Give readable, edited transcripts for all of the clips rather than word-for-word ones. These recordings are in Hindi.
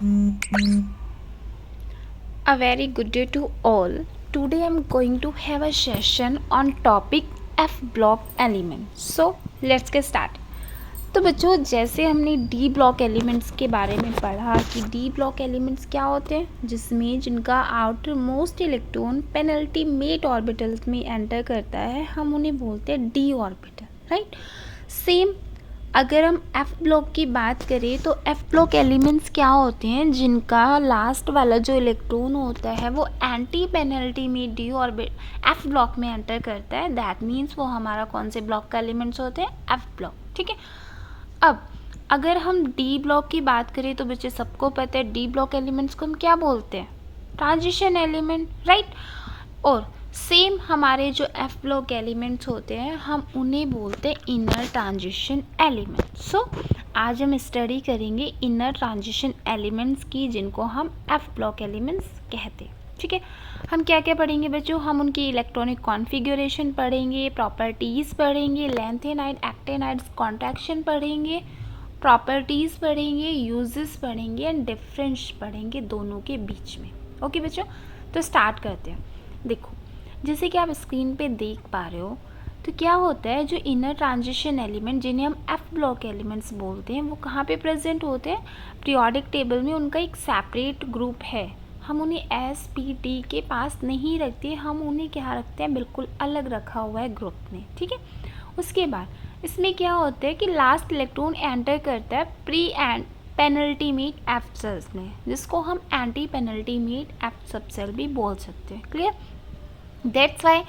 A very good day to all. Today I'm going to have a session on topic F block elements. So let's get start. तो बच्चों, जैसे हमने डी ब्लॉक एलिमेंट्स के बारे में पढ़ा कि डी ब्लॉक एलिमेंट्स क्या होते हैं, जिसमें जिनका outermost electron penultimate orbitals में एंटर करता है, हम उन्हें बोलते हैं डी ऑर्बिटल, राइट। सेम अगर हम एफ ब्लॉक की बात करें तो एफ ब्लॉक एलिमेंट्स क्या होते हैं, जिनका लास्ट वाला जो इलेक्ट्रॉन होता है वो एंटी पेनल्टी में डी ऑर्बिट एफ ब्लॉक में एंटर करता है। दैट मीन्स वो हमारा कौन से ब्लॉक का एलिमेंट्स होते हैं, एफ ब्लॉक, ठीक है। अब अगर हम डी ब्लॉक की बात करें तो बच्चे सबको पता है डी ब्लॉक एलिमेंट्स को हम क्या बोलते हैं, ट्रांजिशन एलिमेंट, राइट। और सेम हमारे जो एफ ब्लॉक एलिमेंट्स होते हैं हम उन्हें बोलते हैं इनर ट्रांजिशन एलिमेंट्स। सो आज हम स्टडी करेंगे इनर ट्रांजिशन एलिमेंट्स की, जिनको हम एफ ब्लॉक एलिमेंट्स कहते हैं, ठीक है। हम क्या क्या पढ़ेंगे बच्चों, हम उनकी इलेक्ट्रॉनिक कॉन्फ़िगरेशन पढ़ेंगे, प्रॉपर्टीज़ पढ़ेंगे, लैंथेनाइड एक्टिनाइड्स कॉन्ट्रैक्शन पढ़ेंगे, प्रॉपर्टीज़ पढ़ेंगे, यूजेस पढ़ेंगे एंड डिफरेंस पढ़ेंगे दोनों के बीच में। ओके बच्चों, तो स्टार्ट करते हैं। देखो, जैसे कि आप स्क्रीन पे देख पा रहे हो, तो क्या होता है, जो इनर ट्रांजिशन एलिमेंट जिन्हें हम एफ ब्लॉक एलिमेंट्स बोलते हैं, वो कहाँ पे प्रेजेंट होते हैं, पीरियोडिक टेबल में उनका एक सेपरेट ग्रुप है। हम उन्हें एस पी टी के पास नहीं रखते, हम उन्हें क्या रखते हैं, बिल्कुल अलग रखा हुआ है ग्रुप में, ठीक है। उसके बाद इसमें क्या होता है कि लास्ट इलेक्ट्रॉन एंटर करता है pre and penalty meet f shells में, जिसको हम anti penalty meet f subshell भी बोल सकते हैं। क्लियर? दैट्स वाई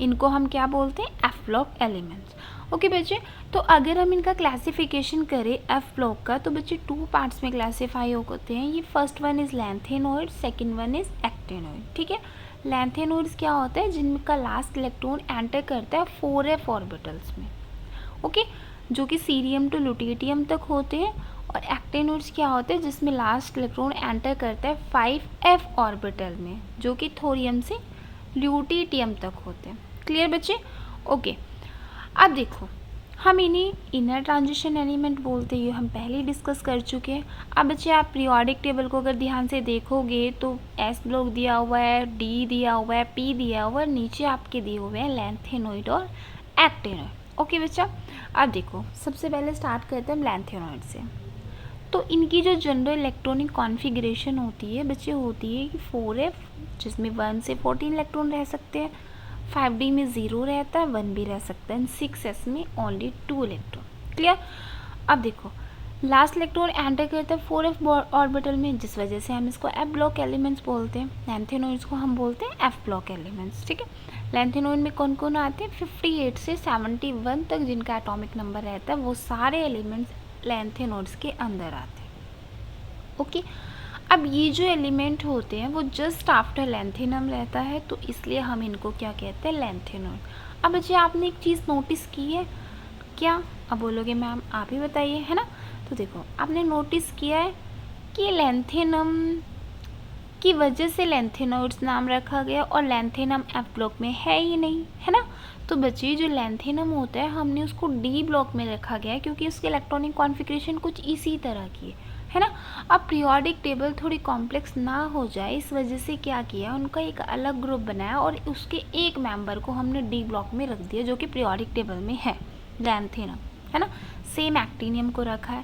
इनको हम क्या बोलते हैं, एफ ब्लॉक एलिमेंट्स। ओके बच्चे, तो अगर हम इनका क्लासिफिकेशन करें एफ ब्लॉक का, तो बच्चे टू पार्ट्स में क्लासीफाई होते हैं। ये first one is lanthanoid, second one is actinoid, ठीक है। लैंथेनोइड्स क्या होता है, जिनका लास्ट इलेक्ट्रॉन एंटर करता है 4f ऑर्बिटल्स में, ओके, जो कि सीरियम टू ल्यूटेटियम तक होते हैं। और एक्टिनोइड्स क्या होते हैं, जिसमें लास्ट इलेक्ट्रॉन एंटर करता है 5f ऑर्बिटल में, जो कि थोरियम से ल्यूटेटियम तक होते हैं। क्लियर बच्चे? ओके, अब देखो, हम इन्हें इनर ट्रांजिशन एलिमेंट बोलते हैं, ये हम पहले ही डिस्कस कर चुके हैं। अब बच्चे आप पीरियोडिक टेबल को अगर ध्यान से देखोगे तो एस ब्लॉक दिया हुआ है, डी दिया हुआ है, पी दिया हुआ है, नीचे आपके दिए हुए हैं लैंथेनोइड और एक्टिनोइड। ओके बच्चा, अब देखो, सबसे पहले स्टार्ट करते हैं हम लैंथेनोइड से। तो इनकी जो जनरल इलेक्ट्रॉनिक कॉन्फ़िगरेशन होती है बच्चे, होती है कि 4f, जिसमें 1 से 14 इलेक्ट्रॉन रह सकते हैं, 5d में 0 रहता है, 1 भी रह सकता है, 6s में ओनली 2 इलेक्ट्रॉन। क्लियर? अब देखो, लास्ट इलेक्ट्रॉन एंटर करता है 4f ऑर्बिटल में, जिस वजह से हम इसको एफ ब्लॉक एलिमेंट्स बोलते हैं। लैंथेनोइड्स को हम बोलते हैं एफ ब्लॉक एलिमेंट्स, ठीक है। लैंथेनोइड में कौन कौन आते हैं, 58 से 71 तक जिनका एटॉमिक नंबर रहता है, वो सारे एलिमेंट्स लैंथेनोइड्स के अंदर आते हैं। ओके, अब ये जो एलिमेंट होते हैं वो जस्ट आफ्टर लैंथेनम रहता है, तो इसलिए हम इनको क्या कहते हैं, लैंथेनोइड। अब बच्चे आपने एक चीज़ नोटिस की है क्या? अब बोलोगे मैम आप ही बताइए, है ना। तो देखो, आपने नोटिस किया है कि लैंथेनम की वजह से लैंथेनोइड्स नाम रखा गया, और लैंथेनम एफ ब्लॉक में है ही नहीं, है ना। तो बच्चे, जो लैंथेनम होता है हमने उसको डी ब्लॉक में रखा गया है, क्योंकि उसके इलेक्ट्रॉनिक कॉन्फ़िगरेशन कुछ इसी तरह की है ना। अब पीरियोडिक टेबल थोड़ी कॉम्प्लेक्स ना हो जाए, इस वजह से क्या किया, उनका एक अलग ग्रुप बनाया और उसके एक मेंबर को हमने डी ब्लॉक में रख दिया, जो कि पीरियोडिक टेबल में है, लैंथेनम, है ना। सेम एक्टिनियम को रखा है।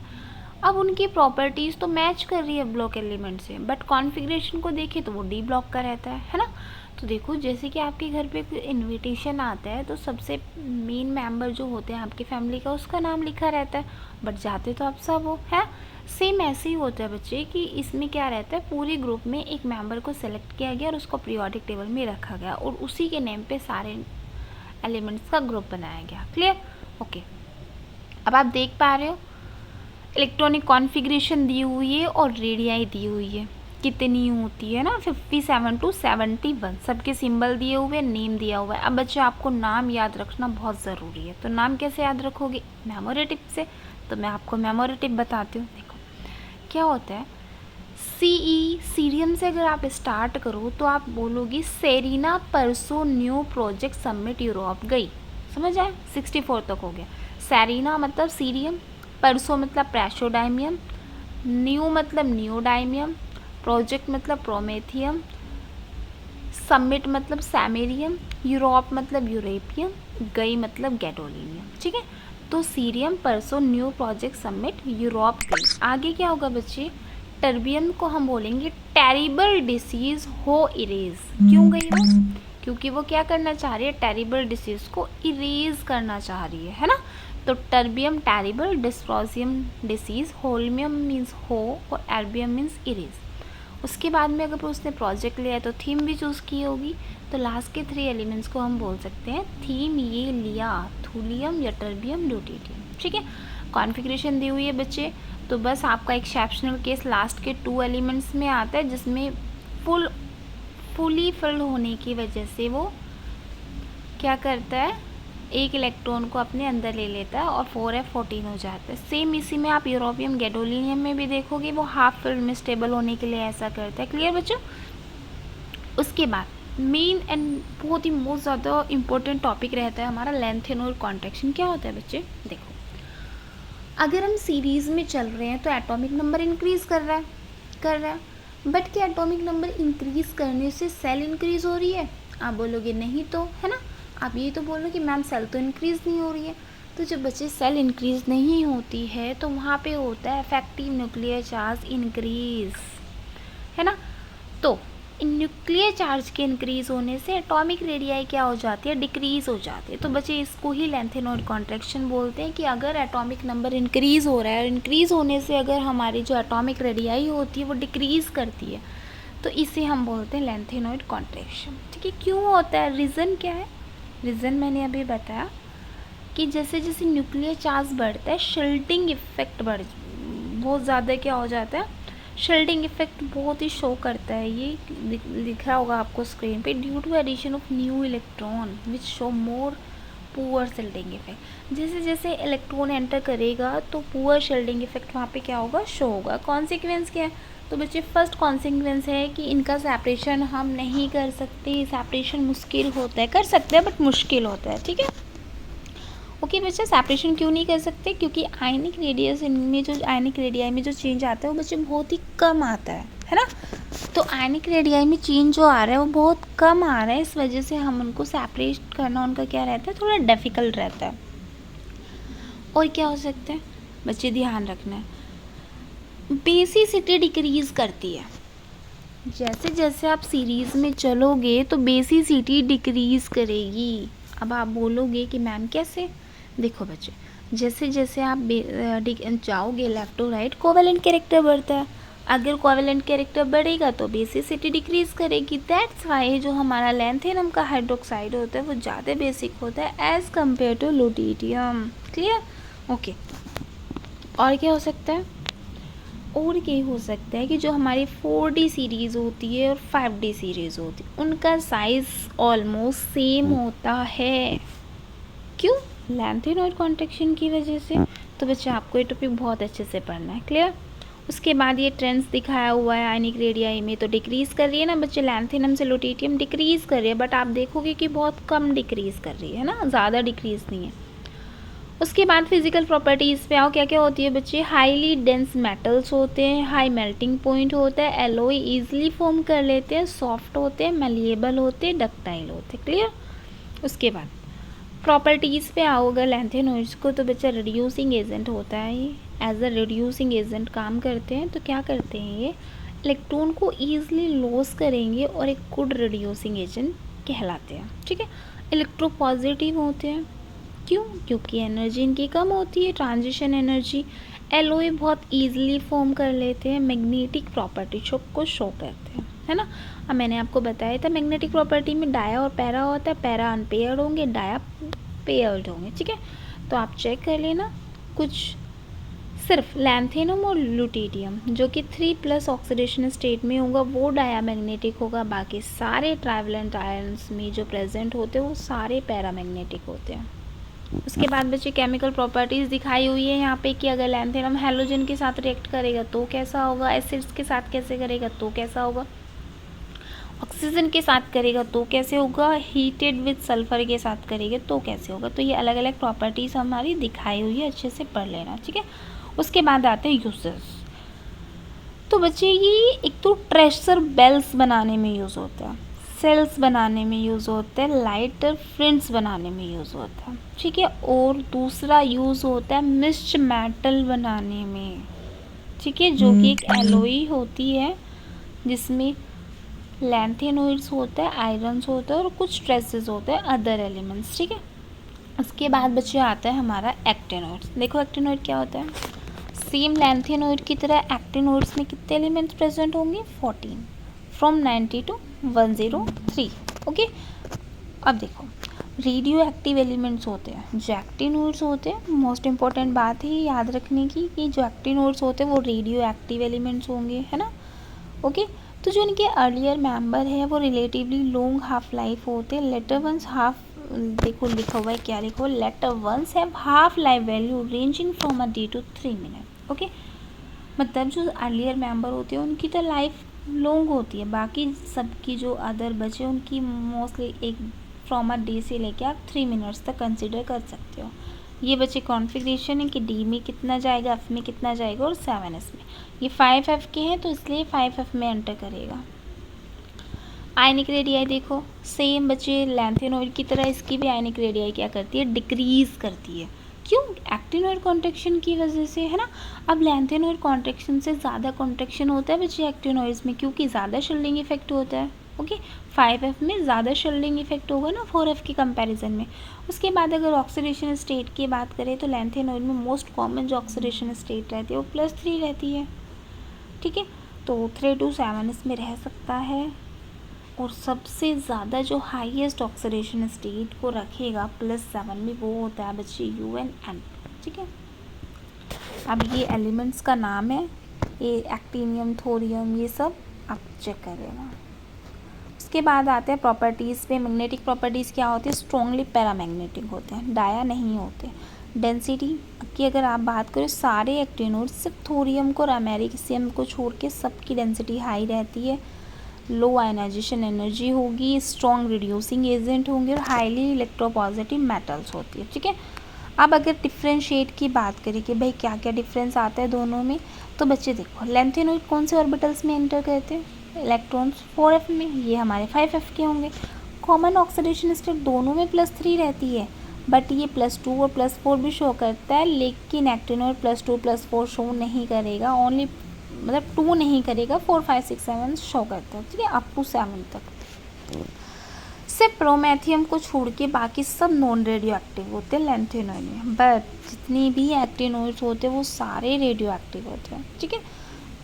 अब उनकी प्रॉपर्टीज़ तो मैच कर रही है ब्लॉक एलिमेंट से, बट कॉन्फ़िगरेशन को देखें तो वो डी ब्लॉक का रहता है ना। तो देखो, जैसे कि आपके घर पे कोई इनविटेशन आता है, तो सबसे मेन मेंबर जो होते हैं आपकी फैमिली का, उसका नाम लिखा रहता है, बट जाते तो आप सब हो, है। सेम ऐसे ही होता है बच्चे, कि इसमें क्या रहता है, पूरे ग्रुप में एक मेंबर को सेलेक्ट किया गया और उसको पीरियोडिक टेबल में रखा गया, और उसी के नेम पे सारे एलिमेंट्स का ग्रुप बनाया गया। क्लियर? ओके, अब आप देख पा रहे हो इलेक्ट्रॉनिक कॉन्फ़िगरेशन दी हुई है और रेडियाई दी हुई है, कितनी होती है ना, 57 to 71, सबके सिंबल दिए हुए, नेम दिया हुआ है। अब बच्चे, आपको नाम याद रखना बहुत ज़रूरी है, तो नाम कैसे याद रखोगे, मेमोरी टिप से। तो मैं आपको मेमोरी टिप बताती हूँ। देखो क्या होता है, सीरियम से अगर आप स्टार्ट करो तो आप बोलोगी सेरीना परसों न्यू प्रोजेक्ट सबमिट यूरोप गई, समझ आए, 64 तक हो गया। सेरीना मतलब सीरियम, परसों मतलब प्रेशोडाइमियम, न्यू मतलब नियोडाइमियम, प्रोजेक्ट मतलब प्रोमेथियम, समिट मतलब सैमेरियम, यूरोप मतलब यूरेपियम, गई मतलब गैडोलिनियम। ठीक है, तो सीरियम, परसो, न्यू, प्रोजेक्ट, समिट, यूरोप, गई। आगे क्या होगा बच्चे, टर्बियम को हम बोलेंगे टेरिबल डिसीज हो इरेज। क्यों गई वो, क्योंकि वो क्या करना चाह रही है, टेरिबल डिसीज को इरेज करना चाह रही है ना। तो terbium terrible, dysprosium disease, holmium means हो और एल्बियम मीन्स इरेज। उसके बाद में अगर उसने प्रोजेक्ट लिया है तो थीम भी चूज़ की होगी। तो लास्ट के 3 एलिमेंट्स को हम बोल सकते हैं थीम ये लिया, थूलियम या टर्बियम, ल्यूटेटियम। ठीक है, कॉन्फ़िगरेशन दी हुई है बच्चे। तो बस आपका एक्सेप्शनल केस लास्ट के 2 एलिमेंट्स में आता है, जिसमें फुली फिल्ड होने की वजह से वो क्या करता है, एक इलेक्ट्रॉन को अपने अंदर ले लेता है और 4f14 हो जाता है। सेम इसी में आप यूरोपियम गैडोलिनियम में भी देखोगे, वो हाफ फिल्ड में स्टेबल होने के लिए ऐसा करता है। क्लियर बच्चों। उसके बाद मेन एंड बहुत ही मोस्ट ज़्यादा इंपॉर्टेंट टॉपिक रहता है हमारा लैंथेनोइड कॉन्ट्रैक्शन। क्या होता है बच्चे, देखो अगर हम सीरीज़ में चल रहे हैं तो एटॉमिक नंबर इंक्रीज़ कर रहा है, बट क्या एटॉमिक नंबर इंक्रीज़ करने से सेल इंक्रीज़ हो रही है? आप बोलोगे नहीं तो, है ना। आप ये तो बोलो कि मैम सेल तो इंक्रीज़ नहीं हो रही है। तो जब बच्चे सेल इंक्रीज़ नहीं होती है तो वहाँ पे होता है इफेक्टिव न्यूक्लियर चार्ज इंक्रीज़, है ना। तो न्यूक्लियर चार्ज के इंक्रीज़ होने से एटॉमिक रेडियाई क्या हो जाती है, डिक्रीज़ हो जाती है। तो बच्चे इसको ही लैंथेनोइड कॉन्ट्रैक्शन बोलते हैं कि अगर एटॉमिक नंबर इंक्रीज़ हो रहा है और इंक्रीज़ होने से अगर हमारी जो एटॉमिक रेडियाई होती है वो डिक्रीज़ करती है, तो इसे हम बोलते हैं लैंथेनोइड कॉन्ट्रैक्शन। ठीक है, क्यों होता है, रीज़न क्या है? रीज़न मैंने अभी बताया कि जैसे जैसे न्यूक्लियर चार्ज बढ़ता है शिल्डिंग इफेक्ट बहुत ज़्यादा क्या हो जाता है, शिल्डिंग इफेक्ट बहुत ही शो करता है। ये लिखा होगा आपको स्क्रीन पे, due to addition of new electron which show more poor shielding effect. जैसे जैसे इलेक्ट्रॉन एंटर करेगा तो पुअर शिल्डिंग इफेक्ट वहाँ पे क्या होगा, शो होगा। कॉन्सिक्वेंस क्या है, तो बच्चे फर्स्ट कॉन्सिक्वेंस है कि इनका सेपरेशन हम नहीं कर सकते, सेपरेशन मुश्किल होता है, कर सकते हैं बट मुश्किल होता है। ठीक है, ओके बच्चे, सेपरेशन क्यों नहीं कर सकते, क्योंकि आयनिक रेडियस इनमें जो आयनिक रेडियाई में जो चेंज आता है वो बच्चे बहुत ही कम आता है ना। तो आयनिक रेडियाई में चेंज जो आ रहा है वो बहुत कम आ रहा है, इस वजह से हम उनको सेपरेट करना उनका क्या रहता है, थोड़ा डिफ़िकल्ट रहता है। और क्या हो सकता है बच्चे, ध्यान रखना है, बेसिसिटी डिक्रीज़ करती है। जैसे जैसे आप सीरीज़ में चलोगे तो बेसिसिटी डिक्रीज़ करेगी। अब आप बोलोगे कि मैम कैसे, देखो बच्चे जैसे जैसे आप जाओगे left to right covalent character बढ़ता है। अगर कोवेलेंट कैरेक्टर बढ़ेगा तो बेसिसिटी डिक्रीज़ करेगी। दैट्स वाई जो हमारा लैंथेनम का हाइड्रोक्साइड होता है वो ज़्यादा बेसिक होता है as compare to lutetium. Clear, okay. और क्या हो सकता है, और क्या हो सकता है कि जो हमारी 4D सीरीज़ होती है और 5D सीरीज़ होती है उनका साइज़ ऑलमोस्ट सेम होता है। क्यों, लैंथेनोइड कॉन्ट्रैक्शन की वजह से। तो बच्चे आपको ये टॉपिक बहुत अच्छे से पढ़ना है। क्लियर। उसके बाद ये ट्रेंड्स दिखाया हुआ है आयनिक रेडियाई में, तो डिक्रीज़ कर रही है ना बच्चे, लैंथेनम से लुटियम डिक्रीज़ कर रही है, बट आप देखोगे कि बहुत कम डिक्रीज़ कर रही है ना, ज़्यादा डिक्रीज़ नहीं है। उसके बाद फिजिकल प्रॉपर्टीज़ पे आओ, क्या क्या होती है बच्चे, हाईली डेंस मेटल्स होते हैं, हाई मेल्टिंग पॉइंट होता है, एलॉय ईजिली फॉर्म कर लेते हैं, सॉफ्ट होते हैं, मेलिएबल होते हैं, डक्टाइल होते हैं। क्लियर। उसके बाद प्रॉपर्टीज़ पे आओगे लैंथेनोइड्स को, तो बच्चा रिड्यूसिंग एजेंट होता है, ये एज अ रिड्यूसिंग एजेंट काम करते हैं। तो क्या करते हैं, ये इलेक्ट्रॉन को ईजिली लॉस करेंगे और एक गुड रिड्यूसिंग एजेंट कहलाते हैं। ठीक है, इलेक्ट्रोपॉजिटिव होते हैं, क्यों, क्योंकि एनर्जी इनकी कम होती है, ट्रांजिशन एनर्जी। एलॉय बहुत ईजिली फॉर्म कर लेते हैं, मैग्नेटिक प्रॉपर्टी को शो करते हैं, है ना। अब मैंने आपको बताया था मैग्नेटिक प्रॉपर्टी में डाया और पैरा होता है, पैरा अनपेयर्ड होंगे, डाया पेयर्ड होंगे। ठीक है, तो आप चेक कर लेना, कुछ सिर्फ लैंथेनम और लुटियम जो कि 3+ ऑक्सीडेशन स्टेट में होगा वो डाया मैग्नेटिक होगा, बाकी सारे ट्राइवेलेंट आयन्स में जो प्रेजेंट होते हैं वो सारे पैरामैग्नेटिक होते हैं। उसके बाद बच्चे केमिकल प्रॉपर्टीज़ दिखाई हुई है यहाँ पे कि अगर लैंथेनम हैलोजन के साथ रिएक्ट करेगा तो कैसा होगा, एसिड्स के साथ कैसे करेगा तो कैसा होगा, ऑक्सीजन के साथ करेगा तो कैसे होगा, हीटेड विद सल्फर के साथ करेगा तो कैसे होगा। तो ये अलग अलग प्रॉपर्टीज़ हमारी दिखाई हुई है, अच्छे से पढ़ लेना। ठीक है, उसके बाद आते हैं यूजेस। तो बच्चे ये एक तो ट्रेशर बेल्स बनाने में यूज़ होता है, सेल्स बनाने में यूज़ होता है, लाइटर फ्रिंट्स बनाने में यूज़ होता है, ठीक है। और दूसरा यूज़ होता है मिस्ट मेटल बनाने में, ठीक है, जो कि एक एलोई होती है जिसमें लैंथेनोइड्स होता है, आयरन्स होता है और कुछ ट्रेसेस होते हैं अदर एलिमेंट्स, ठीक है। उसके बाद बच्चे आता है हमारा एक्टिनोइड्स। देखो एक्टिनोइड क्या होता है, सेम लैंथेनोइड की तरह एक्टिनोइड्स में कितने एलिमेंट्स प्रेजेंट होंगे, 14 फ्रॉम 90 टू 103, ओके। अब देखो रेडियो एक्टिव एलिमेंट्स होते हैं जो एक्टिनोइड्स होते हैं, मोस्ट इंपॉर्टेंट बात है याद रखने की कि जो एक्टिनोइड्स होते हैं वो रेडियो एक्टिव एलिमेंट्स होंगे, है ना, ओके। तो जो इनके अर्लियर मेंबर है वो रिलेटिवली लॉन्ग हाफ लाइफ होते हैं, लेटर वंस हाफ, देखो लिखा हुआ है क्या लिखा हुआ, later ones have half life value ranging from a day to 3 minute, okay. मतलब जो अर्लियर मेंबर होते हैं उनकी तो लाइफ लॉन्ग होती है, बाकी सबकी जो अदर बचे उनकी मोस्टली एक फ्रॉम अ डे से लेके आप 3 मिनट्स तक कंसिडर कर सकते हो। ये बच्चे कॉन्फ़िगरेशन है कि डी में कितना जाएगा, एफ में कितना जाएगा और 7s में। ये 5f के हैं तो इसलिए 5f में एंटर करेगा। आयनिक रेडियाई देखो सेम बच्चे लैंथेनोइड की तरह इसकी भी आयनिक रेडियाई क्या करती है, डिक्रीज करती है। क्यों, एक्टिनोइड कॉन्ट्रैक्शन की वजह से, है ना। अब लैंथेनोइड कॉन्ट्रैक्शन से ज़्यादा कॉन्ट्रैक्शन होता है बच्चे एक्टिनोइड्स में क्योंकि ज़्यादा शिल्डिंग इफेक्ट होता है, ओके। 5f में ज़्यादा शिल्डिंग इफेक्ट होगा ना 4f के कंपैरिजन में। उसके बाद अगर ऑक्सीडेशन स्टेट की बात करें तो लैंथेनोइड में मोस्ट कॉमन जो ऑक्सीडेशन स्टेट रहती है वो +3 रहती है, ठीक है। तो 3 to 7 इसमें रह सकता है। और सबसे ज़्यादा जो हाईएस्ट ऑक्सीडेशन स्टेट को रखेगा +7 में वो होता है बच्चे UnN, ठीक है। अब ये एलिमेंट्स का नाम है, ये एक्टिनियम, थोरियम, ये सब आप चेक कर लेना। उसके बाद आते हैं प्रॉपर्टीज़ पे। मैग्नेटिक प्रॉपर्टीज़ क्या होती है, स्ट्रॉन्गली पैरामैग्नेटिक होते हैं, डाया नहीं होते। डेंसिटी की अगर आप बात करें सारे एक्टिनोइड्स सिर्फ थोरियम को और अमेरिसियम को छोड़ के सबकी डेंसिटी हाई रहती है। लो आयनाइजेशन एनर्जी होगी, स्ट्रॉन्ग रिड्यूसिंग एजेंट होंगे और हाईली इलेक्ट्रोपॉजिटिव मेटल्स होती है, ठीक है। अब अगर डिफ्रेंशिएट की बात करें कि भाई क्या क्या डिफरेंस आता है दोनों में, तो बच्चे देखो लैंथेनोइड कौन से ऑर्बिटल्स में एंटर करते हैं, इलेक्ट्रॉन्स 4f में, ये हमारे 5f के होंगे। कॉमन ऑक्सीडेशन स्टेट दोनों में +3 रहती है, बट ये +2 और +4 भी शो करता है, लेकिन एक्टिनोइड +2 +4 शो नहीं करेगा, ओनली मतलब 2 नहीं करेगा, 4 5 6 7 शो करता है, ठीक है, अप टू 7 तक। सिर्फ प्रोमेथियम को छोड़ के बाकी सब नॉन रेडियो एक्टिव होते हैं लैंथेनोइड में, बट जितनी भी एक्टिनोइड्स होते हैं वो सारे रेडियो एक्टिव होते हैं, ठीक है।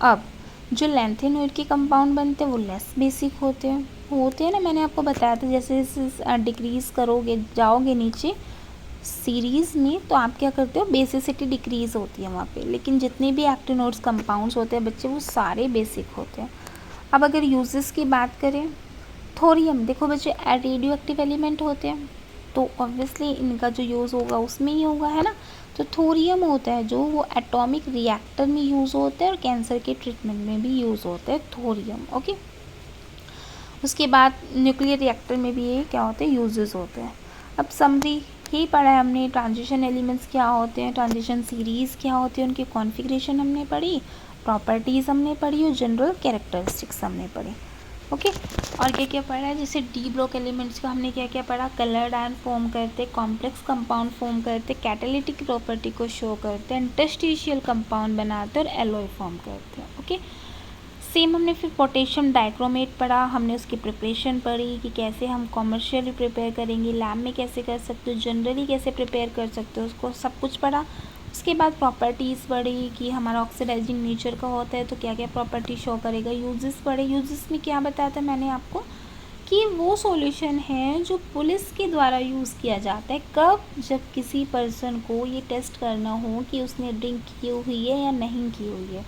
अब जो लैंथेनोइड के कंपाउंड बनते हैं वो लेस बेसिक होते हैं ना, मैंने आपको बताया था जैसे जैसे डिक्रीज़ करोगे जाओगे नीचे सीरीज़ में तो आप क्या करते हो, बेसिसिटी डिक्रीज़ होती है वहाँ पे, लेकिन जितने भी एक्टिनोइड्स कंपाउंड्स होते हैं बच्चे वो सारे बेसिक होते हैं। अब अगर यूजेस की बात करें, थोरियम देखो बच्चे रेडियो एक्टिव एलिमेंट होते हैं तो ऑब्वियसली इनका जो यूज़ होगा उसमें ही होगा, है ना। तो थोरियम होता है जो वो एटॉमिक रिएक्टर में यूज़ होता है और कैंसर के ट्रीटमेंट में भी यूज़ होता है थोरियम, ओके। उसके बाद न्यूक्लियर रिएक्टर में भी ये क्या होते हैं, यूजेस होते हैं। अब समरी ही पढ़ा है हमने, ट्रांजिशन एलिमेंट्स क्या होते हैं, ट्रांजिशन सीरीज़ क्या होती है, उनकी कॉन्फ़िगरेशन हमने पढ़ी, प्रॉपर्टीज़ हमने पढ़ी और जनरल कैरेक्टरिस्टिक्स हमने पढ़ी, ओके। और क्या क्या पढ़ा है, जैसे डी ब्लॉक एलिमेंट्स का हमने क्या क्या पढ़ा, कलर्ड आयन फॉर्म करते, कॉम्प्लेक्स कंपाउंड फॉर्म करते, कैटालिटिक प्रॉपर्टी को शो करते हैं, इंटरस्टिशियल कंपाउंड बनाते और एलॉय फॉर्म करते हैं, ओके। सेम हमने फिर पोटेशियम डाइक्रोमेट पढ़ा, हमने उसकी प्रिपरेशन पढ़ी कि कैसे हम कॉमर्शियली प्रिपेयर करेंगे, लैब में कैसे कर सकते हो, जनरली कैसे प्रिपेयर कर सकते हो, उसको सब कुछ पढ़ा। उसके बाद प्रॉपर्टीज़ पढ़ी कि हमारा ऑक्सीडाइजिंग नेचर का होता है तो क्या क्या प्रॉपर्टी शो करेगा। यूजेस पढ़े, यूजेस में क्या बताया था मैंने आपको कि वो सॉल्यूशन है जो पुलिस के द्वारा यूज़ किया जाता है, कब, जब किसी पर्सन को ये टेस्ट करना हो कि उसने ड्रिंक की हुई है या नहीं की हुई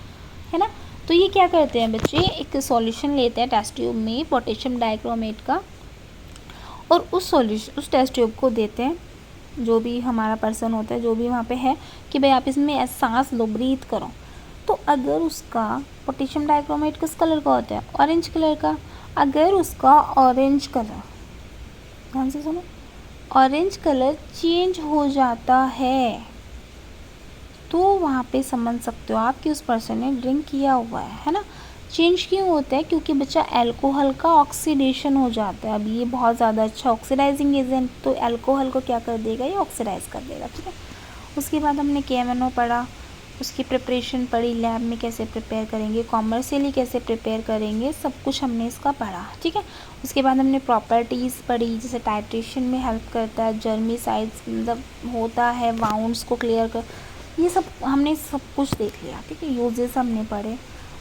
है ना। तो ये क्या करते हैं बच्चे, एक सॉल्यूशन लेते हैं टेस्ट ट्यूब में पोटेशियम डाइक्रोमेट का और उस टेस्ट ट्यूब को देते हैं जो भी हमारा पर्सन होता है, जो भी वहाँ पे है, कि भाई आप इसमें सांस लो, ब्रीथ करो। तो अगर उसका पोटेशियम डाइक्रोमेट किस कलर का होता है, ऑरेंज कलर का, अगर उसका ऑरेंज कलर, ध्यान से सुनो, ऑरेंज कलर चेंज हो जाता है तो वहाँ पे समझ सकते हो आप कि उस पर्सन ने ड्रिंक किया हुआ है ना। चेंज क्यों होता है? क्योंकि बच्चा अल्कोहल का ऑक्सीडेशन हो जाता है। अब ये बहुत ज़्यादा अच्छा ऑक्सीडाइजिंग एजेंट, तो अल्कोहल को क्या कर देगा? ये ऑक्सीडाइज कर देगा, ठीक है। उसके बाद हमने KMNO पढ़ा, उसकी प्रिपरेशन पढ़ी, लैब में कैसे प्रिपेयर करेंगे, कॉमर्शियली कैसे प्रिपेयर करेंगे, सब कुछ हमने इसका पढ़ा, ठीक है। उसके बाद हमने प्रॉपर्टीज़ पढ़ी, जैसे टाइट्रेशन में हेल्प करता है, जर्मीसाइड्स मतलब होता है, वाउंड्स को क्लियर कर, ये सब हमने सब कुछ देख लिया, ठीक है। यूजेस हमने पढ़े।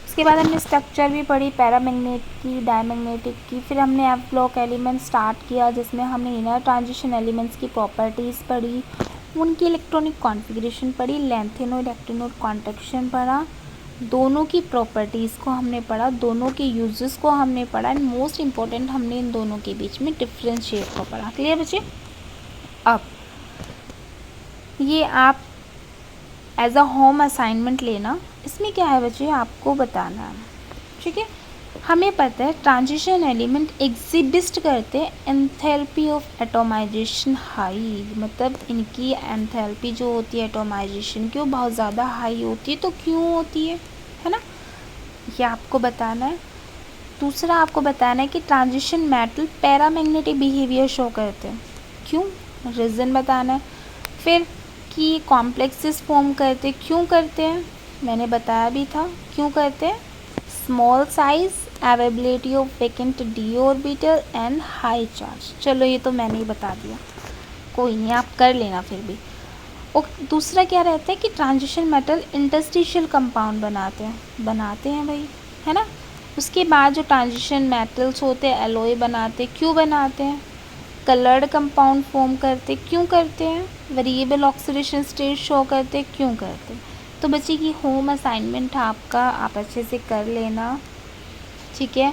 उसके बाद हमने स्ट्रक्चर भी पढ़ी, पैरामैग्नेटिक की, डायमैग्नेटिक की। फिर हमने एफ ब्लॉक एलिमेंट स्टार्ट किया, जिसमें हमने इनर ट्रांजिशन एलिमेंट्स की प्रॉपर्टीज़ पढ़ी, उनकी इलेक्ट्रॉनिक कॉन्फ़िगरेशन पढ़ी, लैंथेनोइड एक्टिनोइड कॉन्ट्रैक्शन पढ़ा, दोनों की प्रॉपर्टीज़ को हमने पढ़ा, दोनों के यूजेस को हमने पढ़ा, एंड मोस्ट इम्पॉर्टेंट हमने इन दोनों के बीच में डिफरेंशिएट को पढ़ा। क्लियर बच्चे? अब ये आप एज अ होम असाइनमेंट लेना। इसमें क्या है बच्चे, आपको बताना है, ठीक है। हमें पता है ट्रांजिशन एलिमेंट एग्जिबिस्ट करते हैं एंथैल्पी ऑफ एटोमाइजेशन हाई, मतलब इनकी एंथैल्पी जो होती है एटोमाइजेशन की वो बहुत ज़्यादा हाई होती है। तो क्यों होती है ना, ये आपको बताना है। दूसरा आपको बताना है कि transition metal paramagnetic behaviour show करते हैं, क्यों, रीज़न बताना है। फिर कि कॉम्प्लेक्सेस फॉर्म करते, क्यों करते हैं, मैंने बताया भी था क्यों करते हैं। Small size, availability of vacant d orbital and high charge. चलो ये तो मैंने ही बता दिया, कोई नहीं, आप कर लेना फिर भी। और दूसरा क्या रहता है कि ट्रांजिशन मेटल इंटरस्टिशियल कंपाउंड बनाते हैं भाई, है ना। उसके बाद जो ट्रांजिशन मेटल्स होते हैं एलॉय बनाते, क्यों बनाते हैं। कलर्ड कंपाउंड फॉर्म करते, क्यों करते हैं। वेरिएबल ऑक्सीडेशन स्टेट शो करते, क्यों करते हैं। तो बच्चे की होम असाइनमेंट आपका, आप अच्छे से कर लेना, ठीक है।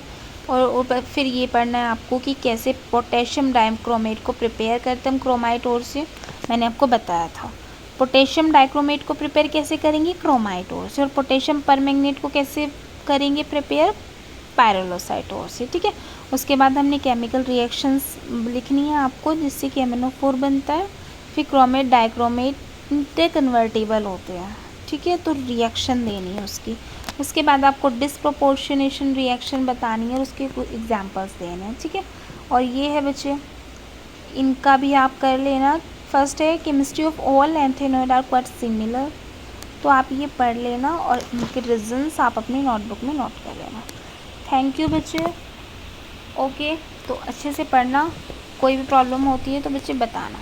और फिर ये पढ़ना है आपको कि कैसे पोटेशियम डाइक्रोमेट को प्रिपेयर करते हैं हम क्रोमाइट ओर से, मैंने आपको बताया था। पोटेशियम डाइक्रोमेट को प्रिपेयर कैसे करेंगे, क्रोमाइट ओर से। और पोटेशियम परमैंगनेट को कैसे करेंगे प्रिपेयर, पायरोलोसाइट ओर से, ठीक है। उसके बाद हमने केमिकल रिएक्शंस लिखनी है आपको, जिससे कि MnO4 बनता है। फिर क्रोमेट डाइक्रोमेट इंटरकन्वर्टिबल होते हैं, ठीक है, तो रिएक्शन देनी है उसकी। उसके बाद आपको डिस्प्रोपोर्शनेशन रिएक्शन बतानी है और उसके कुछ एग्जांपल्स देने हैं, ठीक है। और ये है बच्चे, इनका भी आप कर लेना। फर्स्ट है chemistry of all lanthanoid are quite similar, तो आप ये पढ़ लेना और इनके रीजंस आप अपनी नोटबुक में नोट कर लेना। थैंक यू बच्चे। ओके, तो अच्छे से पढ़ना, कोई भी प्रॉब्लम होती है तो बच्चे बताना।